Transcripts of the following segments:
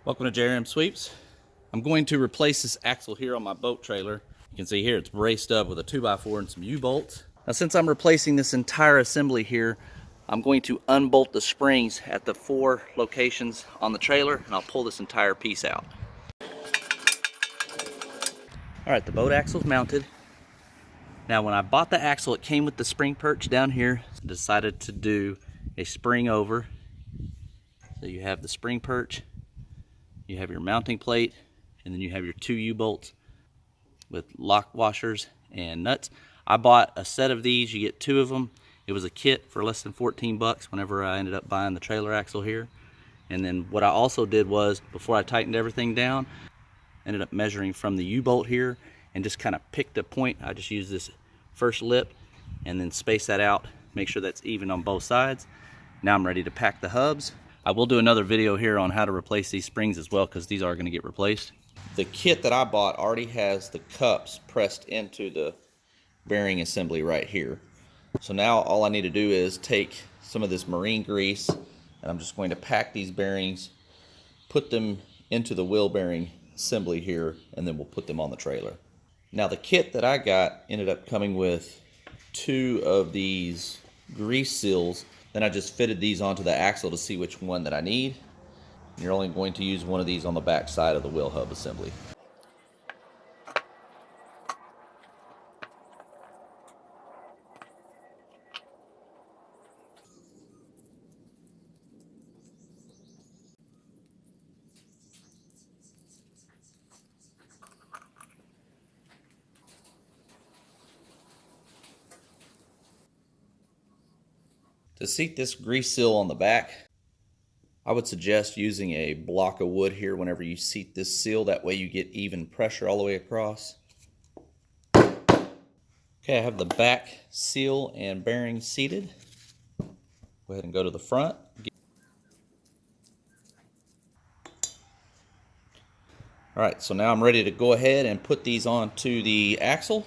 Welcome to JRMSweeps. I'm going to replace this axle here on my boat trailer. You can see here it's braced up with a 2x4 and some U-bolts. Now since I'm replacing this entire assembly here, I'm going to unbolt the springs at the 4 locations on the trailer and I'll pull this entire piece out. Alright, the boat axle's mounted. Now when I bought the axle, it came with the spring perch down here. So I decided to do a spring over. So you have the spring perch, you have your mounting plate, and then you have your 2 U-bolts with lock washers and nuts. I bought a set of these. You get 2 of them. It was a kit for less than 14 bucks whenever I ended up buying the trailer axle here. And then what I also did was, before I tightened everything down, ended up measuring from the U-bolt here and just kind of picked a point. I just used this first lip and then space that out, make sure that's even on both sides. Now I'm ready to pack the hubs. I will do another video here on how to replace these springs as well, because these are going to get replaced. The kit that I bought already has the cups pressed into the bearing assembly right here. So now all I need to do is take some of this marine grease, and I'm just going to pack these bearings, put them into the wheel bearing assembly here, and then we'll put them on the trailer. Now the kit that I got ended up coming with 2 of these grease seals. Then I just fitted these onto the axle to see which one that I need. You're only going to use one of these on the back side of the wheel hub assembly. To seat this grease seal on the back, I would suggest using a block of wood here whenever you seat this seal. That way you get even pressure all the way across. Okay, I have the back seal and bearing seated. Go ahead and go to the front. Alright, so now I'm ready to go ahead and put these onto the axle.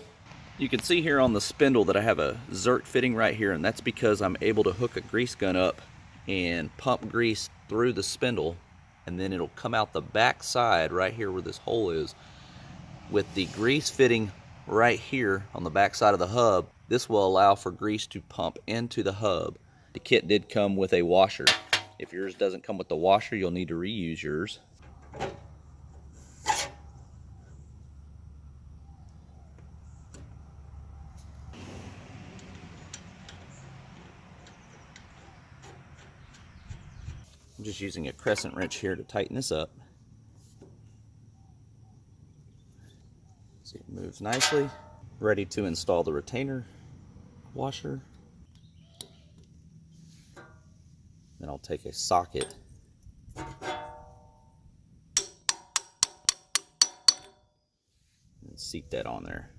You can see here on the spindle that I have a Zerk fitting right here, and that's because I'm able to hook a grease gun up and pump grease through the spindle, and then it'll come out the back side right here where this hole is. With the grease fitting right here on the back side of the hub, this will allow for grease to pump into the hub. The kit did come with a washer. If yours doesn't come with the washer, you'll need to reuse yours. I'm just using a crescent wrench here to tighten this up. See, it moves nicely. Ready to install the retainer washer. Then I'll take a socket and seat that on there.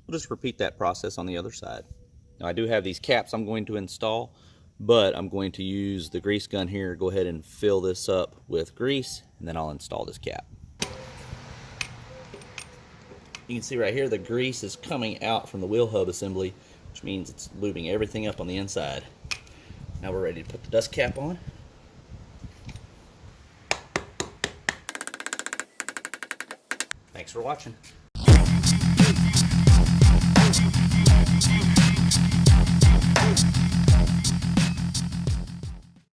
We'll just repeat that process on the other side. Now I do have these caps I'm going to install, but I'm going to use the grease gun here, go ahead and fill this up with grease, and then I'll install this cap. You can see right here the grease is coming out from the wheel hub assembly, which means it's lubing everything up on the inside. Now we're ready to put the dust cap on. Thanks for watching.